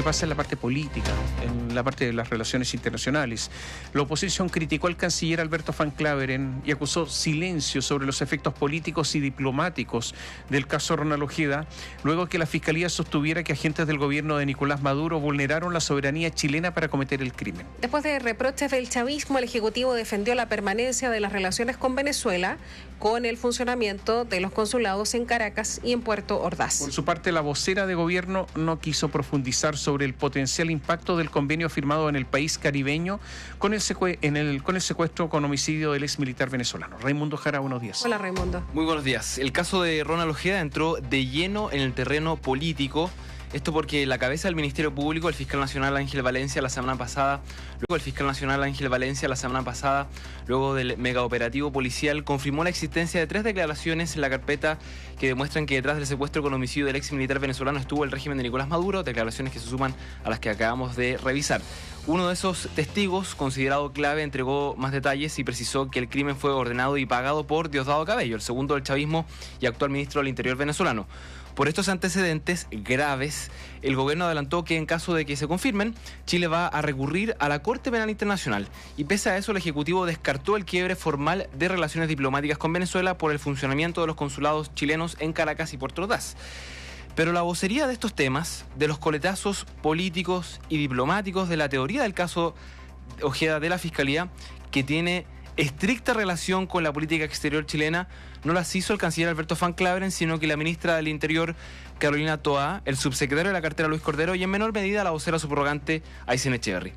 pasa en la parte política, en la parte de las relaciones internacionales. La oposición criticó al canciller Alberto Van Claveren y acusó silencio sobre los efectos políticos y diplomáticos del caso Ronald Ojeda, luego que la Fiscalía sostuviera que agentes del gobierno de Nicolás Maduro vulneraron la soberanía chilena para cometer el crimen. Después de reproches del chavismo, el Ejecutivo defendió la permanencia de las relaciones con Venezuela con el funcionamiento de los consulados en Caracas y en Puerto Ordaz. Por su parte, la vocera de gobierno no quiso profundizar sobre el potencial impacto del convenio firmado en el país caribeño con el secuestro con homicidio del ex militar venezolano. Raimundo Jara, buenos días. Hola, Raimundo. Muy buenos días. El caso de Ronald Ojeda entró de lleno en el terreno político. Esto porque la cabeza del Ministerio Público, el fiscal nacional Ángel Valencia, la semana pasada, luego del megaoperativo policial, confirmó la existencia de 3 declaraciones en la carpeta que demuestran que detrás del secuestro con homicidio del ex militar venezolano estuvo el régimen de Nicolás Maduro, declaraciones que se suman a las que acabamos de revisar. Uno de esos testigos, considerado clave, entregó más detalles y precisó que el crimen fue ordenado y pagado por Diosdado Cabello, el segundo del chavismo y actual ministro del Interior venezolano. Por estos antecedentes graves, el gobierno adelantó que en caso de que se confirmen, Chile va a recurrir a la Corte Penal Internacional. Y pese a eso, el Ejecutivo descartó el quiebre formal de relaciones diplomáticas con Venezuela por el funcionamiento de los consulados chilenos en Caracas y Puerto Ordaz. Pero la vocería de estos temas, de los coletazos políticos y diplomáticos, de la teoría del caso Ojeda de la Fiscalía, que tiene estricta relación con la política exterior chilena, no las hizo el canciller Alberto Van Claveren, sino que la ministra del Interior, Carolina Toá, el subsecretario de la cartera, Luis Cordero, y en menor medida la vocera subrogante, Aysén Echeverry.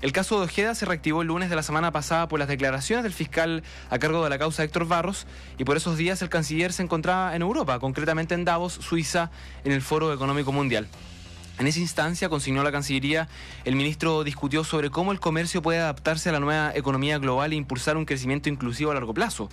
El caso de Ojeda se reactivó el lunes de la semana pasada por las declaraciones del fiscal a cargo de la causa Héctor Barros, y por esos días el canciller se encontraba en Europa, concretamente en Davos, Suiza, en el Foro Económico Mundial. En esa instancia, consignó la Cancillería, el ministro discutió sobre cómo el comercio puede adaptarse a la nueva economía global e impulsar un crecimiento inclusivo a largo plazo.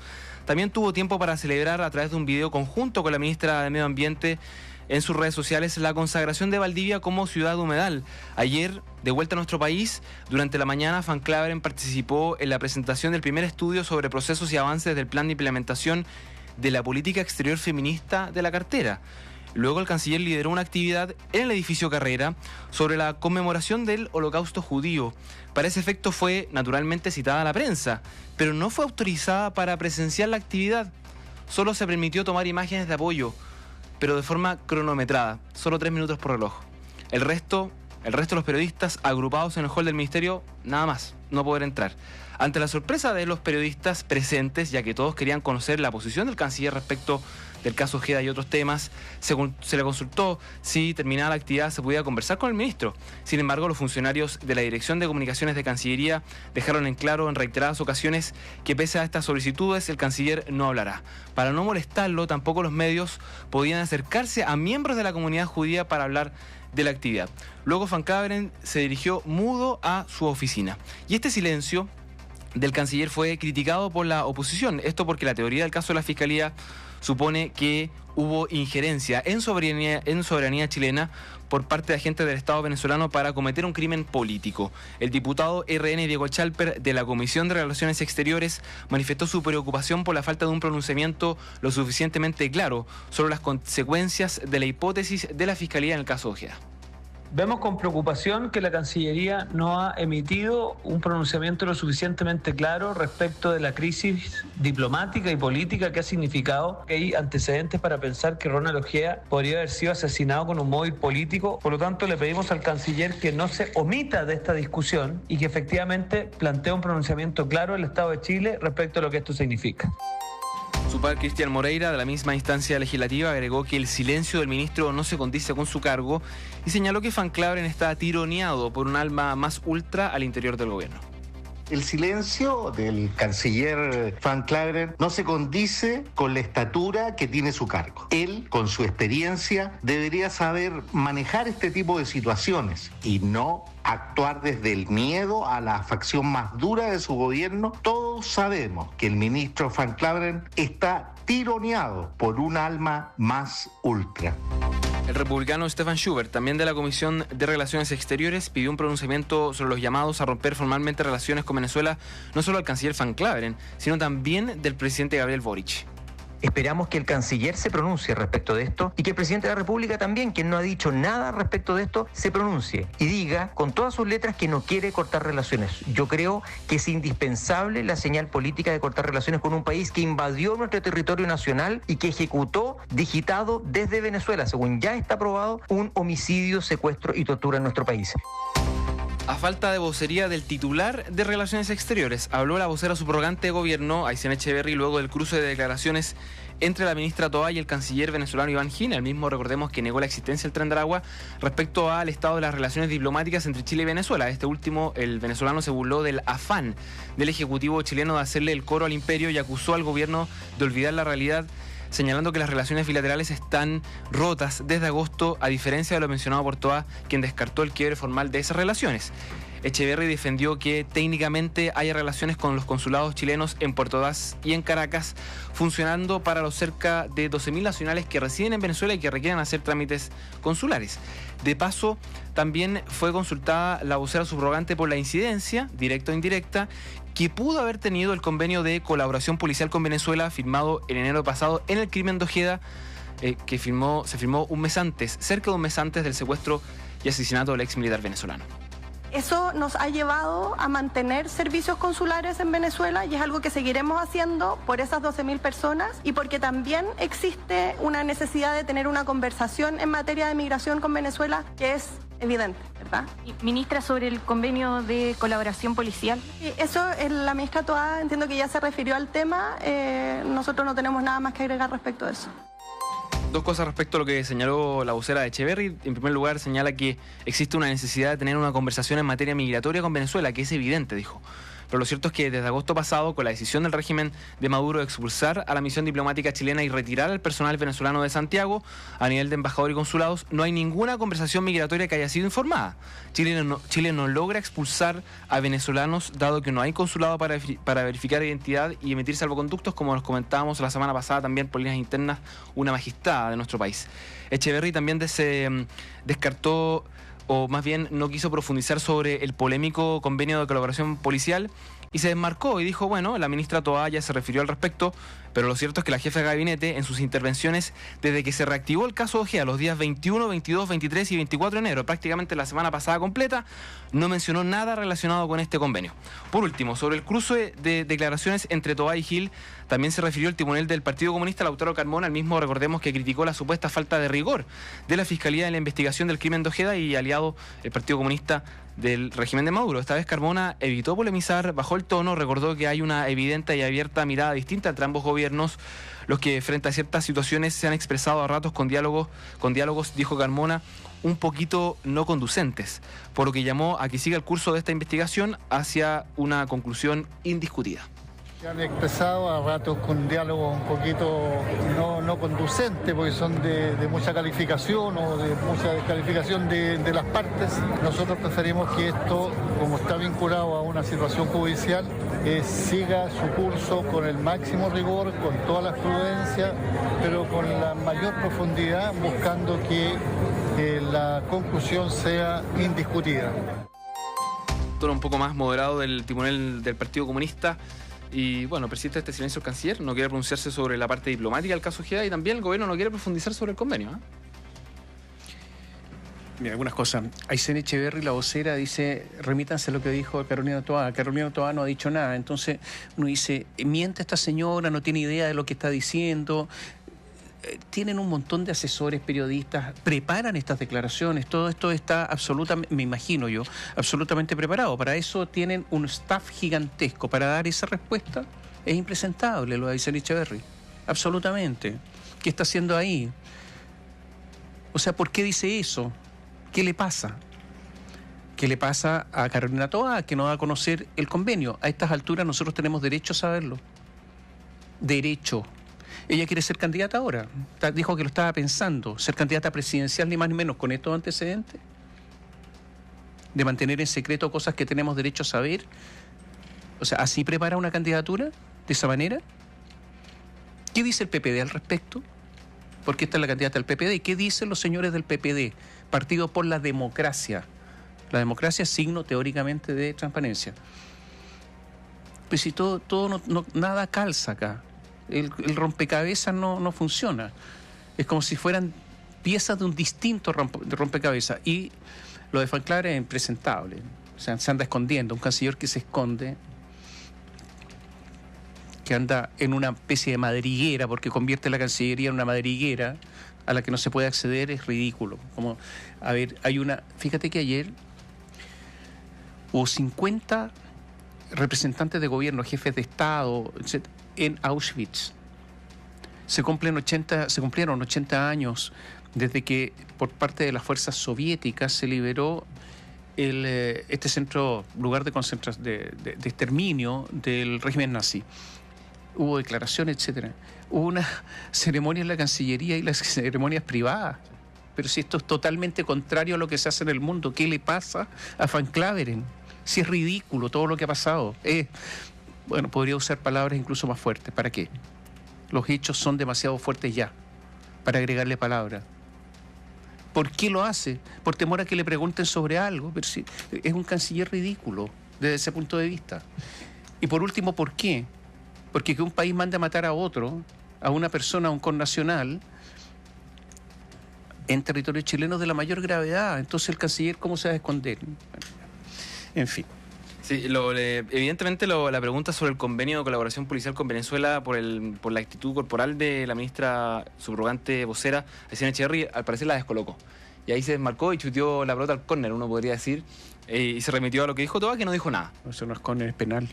También tuvo tiempo para celebrar a través de un video conjunto con la ministra de Medio Ambiente en sus redes sociales la consagración de Valdivia como ciudad humedal. Ayer, de vuelta a nuestro país, durante la mañana, Van Claveren participó en la presentación del primer estudio sobre procesos y avances del plan de implementación de la política exterior feminista de la cartera. Luego el canciller lideró una actividad en el edificio Carrera sobre la conmemoración del Holocausto judío. Para ese efecto fue naturalmente citada a la prensa, pero no fue autorizada para presenciar la actividad. Solo se permitió tomar imágenes de apoyo, pero de forma cronometrada, solo 3 minutos por reloj. El resto de los periodistas agrupados en el hall del ministerio, nada más, no poder entrar. Ante la sorpresa de los periodistas presentes, ya que todos querían conocer la posición del canciller respecto del caso Ojeda y otros temas, se le consultó si terminada la actividad se podía conversar con el ministro. Sin embargo, los funcionarios de la Dirección de Comunicaciones de Cancillería dejaron en claro en reiteradas ocasiones que pese a estas solicitudes, el canciller no hablará. Para no molestarlo, tampoco los medios podían acercarse a miembros de la comunidad judía para hablar de la actividad. Luego Van Claveren se dirigió mudo a su oficina. Y este silencio del canciller fue criticado por la oposición. Esto porque la teoría del caso de la Fiscalía supone que hubo injerencia en soberanía chilena por parte de agentes del Estado venezolano para cometer un crimen político. El diputado RN Diego Chalper de la Comisión de Relaciones Exteriores manifestó su preocupación por la falta de un pronunciamiento lo suficientemente claro sobre las consecuencias de la hipótesis de la Fiscalía en el caso Ojeda. Vemos con preocupación que la Cancillería no ha emitido un pronunciamiento lo suficientemente claro respecto de la crisis diplomática y política que ha significado que hay antecedentes para pensar que Ronald Ojeda podría haber sido asesinado con un móvil político. Por lo tanto, le pedimos al canciller que no se omita de esta discusión y que efectivamente plantee un pronunciamiento claro del Estado de Chile respecto a lo que esto significa. Su par, Cristian Moreira, de la misma instancia legislativa, agregó que el silencio del ministro no se condice con su cargo y señaló que Van Claveren está tironeado por un alma más ultra al interior del gobierno. El silencio del canciller Van Claveren no se condice con la estatura que tiene su cargo. Él, con su experiencia, debería saber manejar este tipo de situaciones y no actuar desde el miedo a la facción más dura de su gobierno. Todos sabemos que el ministro Van Claveren está tironeado por un alma más ultra. El republicano Stefan Schubert, también de la Comisión de Relaciones Exteriores, pidió un pronunciamiento sobre los llamados a romper formalmente relaciones con Venezuela, no solo al canciller Van Claveren, sino también del presidente Gabriel Boric. Esperamos que el canciller se pronuncie respecto de esto y que el presidente de la República también, quien no ha dicho nada respecto de esto, se pronuncie y diga con todas sus letras que no quiere cortar relaciones. Yo creo que es indispensable la señal política de cortar relaciones con un país que invadió nuestro territorio nacional y que ejecutó, digitado desde Venezuela, según ya está aprobado, un homicidio, secuestro y tortura en nuestro país. A falta de vocería del titular de Relaciones Exteriores, habló la vocera subrogante de gobierno, Aysén Echeverry, luego del cruce de declaraciones entre la ministra Toá y el canciller venezolano Iván Gil. El mismo, recordemos, que negó la existencia del Tren de Aragua respecto al estado de las relaciones diplomáticas entre Chile y Venezuela. Este último, el venezolano, se burló del afán del ejecutivo chileno de hacerle el coro al imperio y acusó al gobierno de olvidar la realidad, señalando que las relaciones bilaterales están rotas desde agosto, a diferencia de lo mencionado por Toá, quien descartó el quiebre formal de esas relaciones. Echeverry defendió que técnicamente haya relaciones con los consulados chilenos en Puerto Ordaz y en Caracas, funcionando para los cerca de 12.000 nacionales que residen en Venezuela y que requieren hacer trámites consulares. De paso, también fue consultada la vocera subrogante por la incidencia, directa o indirecta, que pudo haber tenido el convenio de colaboración policial con Venezuela firmado en enero pasado en el crimen de Ojeda, que se firmó un mes antes, cerca de un mes antes del secuestro y asesinato del ex militar venezolano. Eso nos ha llevado a mantener servicios consulares en Venezuela y es algo que seguiremos haciendo por esas 12.000 personas y porque también existe una necesidad de tener una conversación en materia de migración con Venezuela que es evidente, ¿verdad? Y, ministra, sobre el convenio de colaboración policial. Eso, la ministra Toá, entiendo que ya se refirió al tema, nosotros no tenemos nada más que agregar respecto a eso. Dos cosas respecto a lo que señaló la vocera de Echeverry. En primer lugar, señala que existe una necesidad de tener una conversación en materia migratoria con Venezuela, que es evidente, dijo. Pero lo cierto es que desde agosto pasado, con la decisión del régimen de Maduro de expulsar a la misión diplomática chilena y retirar al personal venezolano de Santiago, a nivel de embajador y consulados, no hay ninguna conversación migratoria que haya sido informada. Chile no logra expulsar a venezolanos, dado que no hay consulado para verificar identidad y emitir salvoconductos, como nos comentábamos la semana pasada también por líneas internas una magistrada de nuestro país. Echeverry también descartó, o más bien no quiso profundizar sobre el polémico convenio de colaboración policial y se desmarcó y dijo, bueno, la ministra Toá ya se refirió al respecto, pero lo cierto es que la jefa de gabinete, en sus intervenciones, desde que se reactivó el caso de Ojeda los días 21, 22, 23 y 24 de enero, prácticamente la semana pasada completa, no mencionó nada relacionado con este convenio. Por último, sobre el cruce de declaraciones entre Toá y Gil, también se refirió el timonel del Partido Comunista, Lautaro Carmona, el mismo, recordemos, que criticó la supuesta falta de rigor de la Fiscalía en la investigación del crimen de Ojeda y aliado el Partido Comunista del régimen de Maduro. Esta vez Carmona evitó polemizar, bajó el tono, recordó que hay una evidente y abierta mirada distinta entre ambos gobiernos, los que frente a ciertas situaciones se han expresado a ratos con diálogos, dijo Carmona, un poquito no conducentes, por lo que llamó a que siga el curso de esta investigación hacia una conclusión indiscutida. Se han expresado a ratos con diálogos un poquito no conducentes, porque son de mucha calificación o de mucha descalificación de las partes. Nosotros preferimos que esto, como está vinculado a una situación judicial, siga su curso con el máximo rigor, con todas las prudencias, pero con la mayor profundidad, buscando que la conclusión sea indiscutida. Tono un poco más moderado del timonel del Partido Comunista. Y bueno, persiste este silencio el canciller, no quiere pronunciarse sobre la parte diplomática del caso Ojeda y también el gobierno no quiere profundizar sobre el convenio. Mira, algunas cosas. Aysén Echeverry, la vocera, dice, remítanse a lo que dijo Carolina Toá. Carolina Toá no ha dicho nada. Entonces uno dice, miente esta señora, no tiene idea de lo que está diciendo. Tienen un montón de asesores, periodistas, preparan estas declaraciones, todo esto está absolutamente, me imagino yo, absolutamente preparado. Para eso tienen un staff gigantesco, para dar esa respuesta es impresentable lo de Aysén Echeverry, absolutamente. ¿Qué está haciendo ahí? O sea, ¿por qué dice eso? ¿Qué le pasa? ¿Qué le pasa a Carolina Toá, que no va a conocer el convenio? A estas alturas nosotros tenemos derecho a saberlo. Derecho. Ella quiere ser candidata ahora. Dijo que lo estaba pensando. Ser candidata presidencial, ni más ni menos, con estos antecedentes. De mantener en secreto cosas que tenemos derecho a saber. O sea, ¿así prepara una candidatura? ¿De esa manera? ¿Qué dice el PPD al respecto? Porque esta es la candidata del PPD. ¿Qué dicen los señores del PPD? Partido por la Democracia. La democracia es signo teóricamente de transparencia. Pues si nada calza acá. El rompecabezas no funciona. Es como si fueran piezas de un distinto rompecabezas. Y lo de Van Claver es impresentable. O sea, se anda escondiendo. Un canciller que se esconde, que anda en una especie de madriguera, porque convierte la Cancillería en una madriguera a la que no se puede acceder, es ridículo. Como, a ver, fíjate que ayer hubo 50 representantes de gobierno, jefes de Estado, etc., en Auschwitz. Se cumplieron 80 años desde que por parte de las fuerzas soviéticas se liberó este lugar de concentración, de exterminio del régimen nazi. Hubo declaraciones, etcétera. Hubo una ceremonia en la Cancillería y las ceremonias privadas. Pero si esto es totalmente contrario a lo que se hace en el mundo, ¿qué le pasa a Van Claveren? Si es ridículo todo lo que ha pasado. Bueno, podría usar palabras incluso más fuertes. ¿Para qué? Los hechos son demasiado fuertes ya para agregarle palabras. ¿Por qué lo hace? Por temor a que le pregunten sobre algo. Pero sí, es un canciller ridículo desde ese punto de vista. Y por último, ¿por qué? Porque que un país mande a matar a otro, a una persona, a un connacional, en territorio chileno es de la mayor gravedad. Entonces el canciller, ¿cómo se va a esconder? En fin. Sí, evidentemente la pregunta sobre el convenio de colaboración policial con Venezuela por la actitud corporal de la ministra subrogante vocera, Aysén Echeverry, al parecer la descolocó. Y ahí se desmarcó y chuteó la pelota al córner, uno podría decir, y se remitió a lo que dijo Toa, que no dijo nada. Eso no es córner, es penal.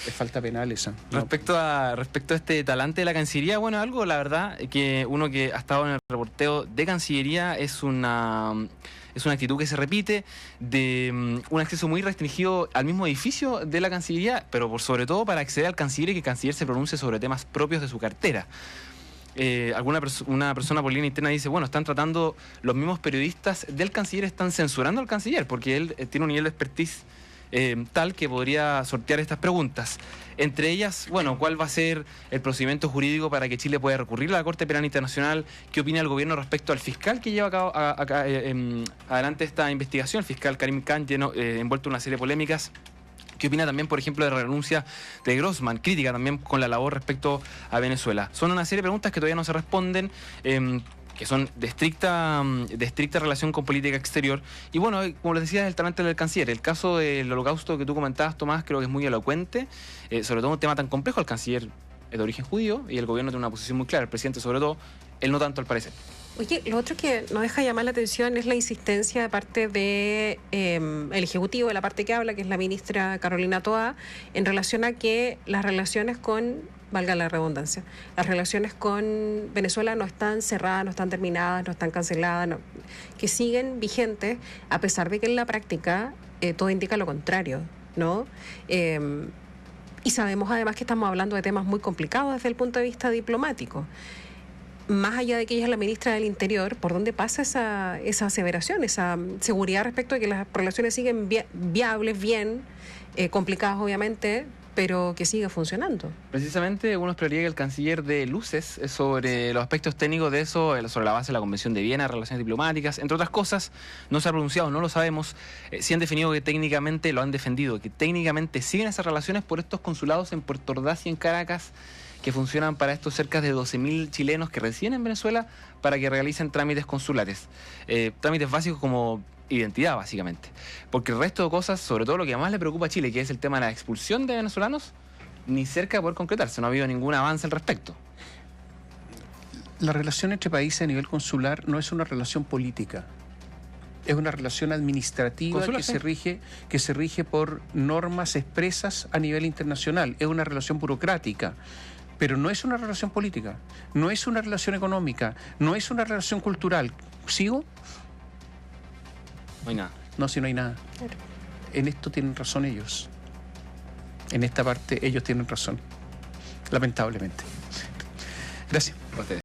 Es falta penal esa. No. Respecto a este talante de la Cancillería, bueno, algo, la verdad, que uno que ha estado en el reporteo de Cancillería es una actitud que se repite de un acceso muy restringido al mismo edificio de la Cancillería, pero sobre todo para acceder al canciller y que el canciller se pronuncie sobre temas propios de su cartera. Una persona por línea interna dice, bueno, están tratando, los mismos periodistas del canciller están censurando al canciller porque él tiene un nivel de expertise tal que podría sortear estas preguntas. Entre ellas, bueno, ¿cuál va a ser el procedimiento jurídico para que Chile pueda recurrir a la Corte Penal Internacional? ¿Qué opina el gobierno respecto al fiscal que lleva adelante esta investigación? El fiscal Karim Khan, envuelto en una serie de polémicas. ¿Qué opina también, por ejemplo, de la renuncia de Grossman? Crítica también con la labor respecto a Venezuela. Son una serie de preguntas que todavía no se responden, que son de estricta relación con política exterior. Y bueno, como les decía, es el talante del canciller. El caso del holocausto que tú comentabas, Tomás, creo que es muy elocuente, sobre todo un tema tan complejo. El canciller es de origen judío y el gobierno tiene una posición muy clara. El presidente, sobre todo, él no tanto, al parecer. Oye, lo otro que nos deja llamar la atención es la insistencia de parte de el Ejecutivo, de la parte que habla, que es la ministra Carolina Toa, en relación a que las relaciones con, valga la redundancia, las relaciones con Venezuela no están cerradas, no están terminadas, no están canceladas, que siguen vigentes, a pesar de que en la práctica todo indica lo contrario, ¿no? Y sabemos además que estamos hablando de temas muy complicados desde el punto de vista diplomático. Más allá de que ella es la ministra del Interior, ¿por dónde pasa esa aseveración, esa seguridad respecto de que las relaciones siguen viables, bien, complicadas obviamente, pero que siga funcionando? Precisamente uno esperaría que el canciller dé luces sobre los aspectos técnicos de eso, sobre la base de la Convención de Viena, relaciones diplomáticas, entre otras cosas. No se ha pronunciado, no lo sabemos. Sí han definido que técnicamente lo han defendido, que técnicamente siguen esas relaciones por estos consulados en Puerto Ordaz y en Caracas, que funcionan para estos cerca de 12.000 chilenos que residen en Venezuela para que realicen trámites consulares. Trámites básicos como identidad, básicamente. Porque el resto de cosas, sobre todo lo que más le preocupa a Chile, que es el tema de la expulsión de venezolanos, ni cerca de poder concretarse. No ha habido ningún avance al respecto. La relación entre países a nivel consular no es una relación política. Es una relación administrativa que se rige por normas expresas a nivel internacional. Es una relación burocrática. Pero no es una relación política, no es una relación económica, no es una relación cultural. ¿Sigo? No hay nada. No, si no hay nada. Claro. En esto tienen razón ellos. En esta parte ellos tienen razón. Lamentablemente. Gracias.